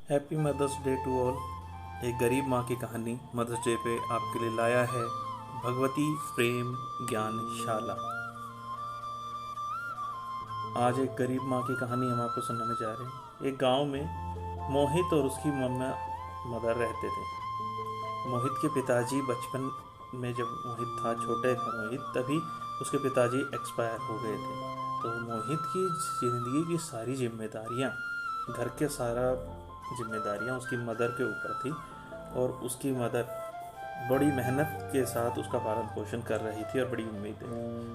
Happy mother's day to all. एक गरीब माँ की कहानी मदर्स डे पे आपके लिए लाया है भगवती प्रेम ज्ञानशाला। आज एक गरीब माँ की कहानी हम आपको सुनाने जा रहे हैं। एक गांव में मोहित और उसकी मम्मा मदर रहते थे। मोहित के पिताजी बचपन में, जब मोहित था, छोटे था मोहित, तभी उसके पिताजी एक्सपायर हो गए थे। तो मोहित की ज़िंदगी की सारी जिम्मेदारियाँ, घर के सारा जिम्मेदारियाँ उसकी मदर के ऊपर थी। और उसकी मदर बड़ी मेहनत के साथ उसका पालन पोषण कर रही थी और बड़ी उम्मीदें।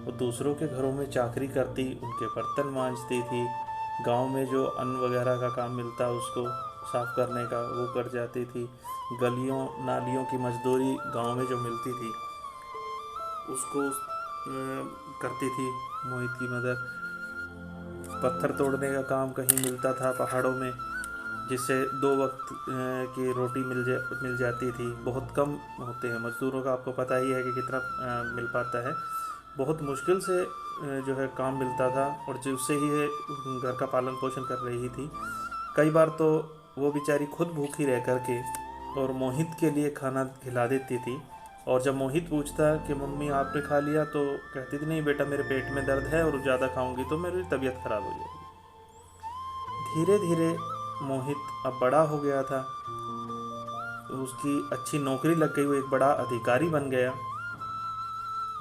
वो दूसरों के घरों में चाकरी करती, उनके बर्तन मांजती थी। गांव में जो अन्न वगैरह का काम मिलता उसको साफ करने का वो कर जाती थी। गलियों नालियों की मजदूरी गांव में जो मिलती थी उसको करती थी मोहित की मदर। पत्थर तोड़ने का काम कहीं मिलता था पहाड़ों में, जिससे 2 वक्त की रोटी मिल जाती थी। बहुत कम होते हैं मज़दूरों का, आपको पता ही है कि कितना मिल पाता है। बहुत मुश्किल से जो है काम मिलता था और जिससे ही ये घर का पालन पोषण कर रही थी। कई बार तो वो बेचारी खुद भूखी रह कर के और मोहित के लिए खाना खिला देती थी। और जब मोहित पूछता कि मम्मी आपने खा लिया, तो कहती थी नहीं बेटा, मेरे पेट में दर्द है और ज़्यादा खाऊंगी तो मेरी तबीयत ख़राब हो जाएगी। धीरे धीरे मोहित अब बड़ा हो गया था, उसकी अच्छी नौकरी लग गई, वो एक बड़ा अधिकारी बन गया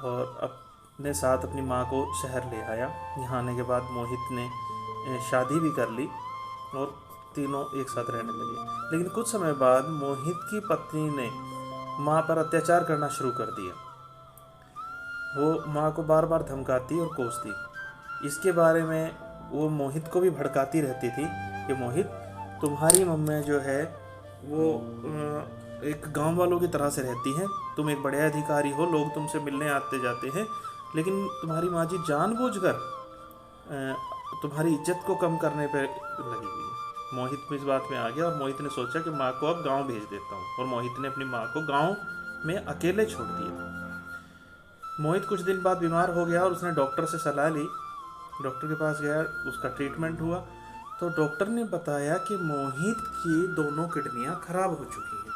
और अपने साथ अपनी माँ को शहर ले आया। यहाँ आने के बाद मोहित ने शादी भी कर ली और तीनों एक साथ रहने लगे। लेकिन कुछ समय बाद मोहित की पत्नी ने माँ पर अत्याचार करना शुरू कर दिया। वो माँ को बार बार धमकाती और कोसती। इसके बारे में वो मोहित को भी भड़काती रहती थी कि मोहित, तुम्हारी मम्मी जो है वो एक गांव वालों की तरह से रहती हैं। तुम एक बड़े अधिकारी हो, लोग तुमसे मिलने आते जाते हैं, लेकिन तुम्हारी माँ जी जानबूझकर तुम्हारी इज्जत को कम करने पर लगी हुई है। मोहित इस बात में आ गया और मोहित ने सोचा कि माँ को अब गांव भेज देता हूँ, और मोहित ने अपनी माँ को गांव में अकेले छोड़ दिया। मोहित कुछ दिन बाद बीमार हो गया और उसने डॉक्टर से सलाह ली। डॉक्टर के पास गया, उसका ट्रीटमेंट हुआ तो डॉक्टर ने बताया कि मोहित की दोनों किडनियां खराब हो चुकी हैं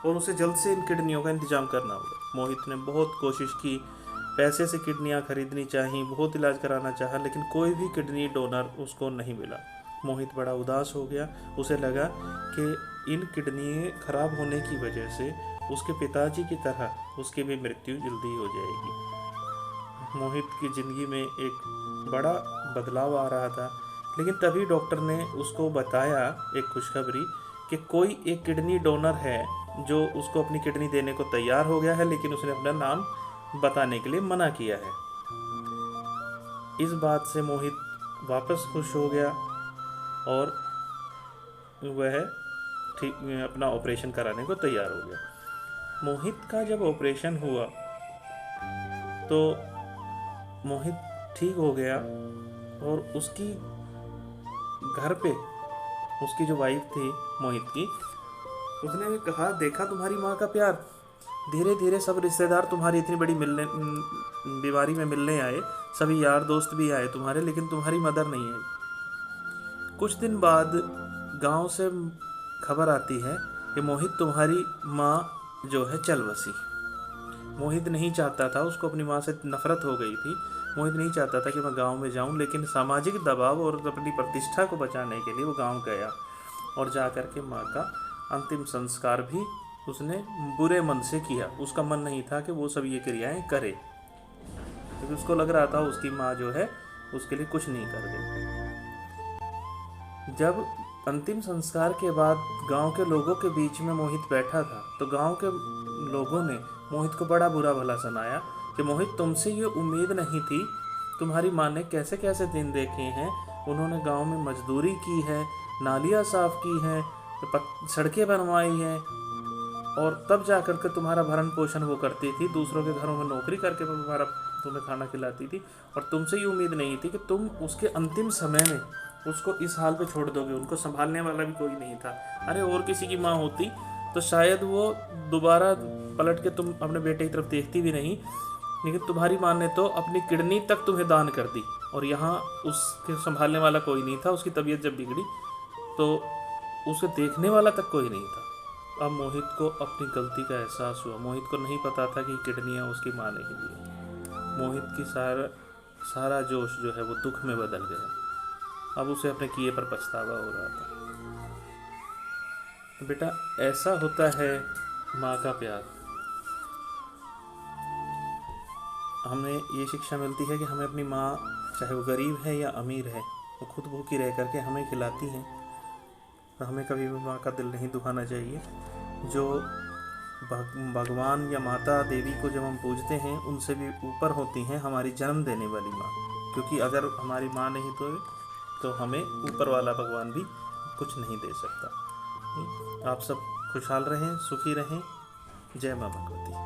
और उसे जल्द से इन किडनियों का इंतजाम करना होगा। मोहित ने बहुत कोशिश की, पैसे से किडनियां खरीदनी चाहिए, बहुत इलाज कराना चाहा, लेकिन कोई भी किडनी डोनर उसको नहीं मिला। मोहित बड़ा उदास हो गया। उसे लगा कि इन किडनी खराब होने की वजह से उसके पिताजी की तरह उसकी भी मृत्यु जल्दी हो जाएगी। मोहित की ज़िंदगी में एक बड़ा बदलाव आ रहा था। लेकिन तभी डॉक्टर ने उसको बताया एक खुशखबरी कि कोई एक किडनी डोनर है जो उसको अपनी किडनी देने को तैयार हो गया है, लेकिन उसने अपना नाम बताने के लिए मना किया है। इस बात से मोहित वापस खुश हो गया और वह ठीक अपना ऑपरेशन कराने को तैयार हो गया। मोहित का जब ऑपरेशन हुआ तो मोहित ठीक हो गया और उसकी घर पे उसकी जो वाइफ थी मोहित की, उसने भी कहा, देखा तुम्हारी माँ का प्यार, धीरे धीरे सब रिश्तेदार तुम्हारी इतनी बड़ी बीमारी में मिलने आए, सभी यार दोस्त भी आए तुम्हारे, लेकिन तुम्हारी मदर नहीं आई। कुछ दिन बाद गांव से खबर आती है कि मोहित तुम्हारी माँ जो है चल बसी। मोहित नहीं चाहता था, उसको अपनी माँ से नफरत हो गई थी। मोहित नहीं चाहता था कि मैं गांव में जाऊं, लेकिन सामाजिक दबाव और अपनी प्रतिष्ठा को बचाने के लिए वो गांव गया और जा कर के माँ का अंतिम संस्कार भी उसने बुरे मन से किया। उसका मन नहीं था कि वो सब ये क्रियाएं करे, क्योंकि उसको लग रहा था उसकी माँ जो है उसके लिए कुछ नहीं कर रही। जब अंतिम संस्कार के बाद गांव के लोगों के बीच में मोहित बैठा था, तो गांव के लोगों ने मोहित को बड़ा बुरा भला सुनाया कि मोहित, तुमसे ये उम्मीद नहीं थी। तुम्हारी माँ ने कैसे कैसे दिन देखे हैं, उन्होंने गांव में मजदूरी की है, नालियाँ साफ की हैं, सड़कें बनवाई हैं, और तब जा कर के तुम्हारा भरण पोषण वो करती थी, दूसरों के घरों में नौकरी करके तुम्हें खाना खिलाती थी, और तुमसे ये उम्मीद नहीं थी कि तुम उसके अंतिम समय में उसको इस हाल पे छोड़ दोगे। उनको संभालने वाला भी कोई नहीं था। अरे और किसी की माँ होती तो शायद वो दोबारा पलट के तुम अपने बेटे की तरफ देखती भी नहीं, लेकिन तुम्हारी माँ ने तो अपनी किडनी तक तुम्हें दान कर दी, और यहाँ उसके संभालने वाला कोई नहीं था। उसकी तबीयत जब बिगड़ी तो उसे देखने वाला तक कोई नहीं था। अब मोहित को अपनी गलती का एहसास हुआ। मोहित को नहीं पता था कि किडनियाँ उसकी माँ ने ही दी। मोहित की सारा जोश जो है वो दुख में बदल गया। अब उसे अपने किए पर पछतावा हो रहा था। बेटा, ऐसा होता है माँ का प्यार। हमें ये शिक्षा मिलती है कि हमें अपनी माँ, चाहे वो गरीब है या अमीर है, वो खुद भूखी रह करके हमें खिलाती हैं। और हमें कभी भी माँ का दिल नहीं दुखाना चाहिए। जो भगवान या माता देवी को जब हम पूजते हैं, उनसे भी ऊपर होती हैं हमारी जन्म देने वाली माँ। क्योंकि अगर हमारी माँ नहीं तो हमें ऊपर वाला भगवान भी कुछ नहीं दे सकता। आप सब खुशहाल रहें, सुखी रहें। जय माँ भगवती।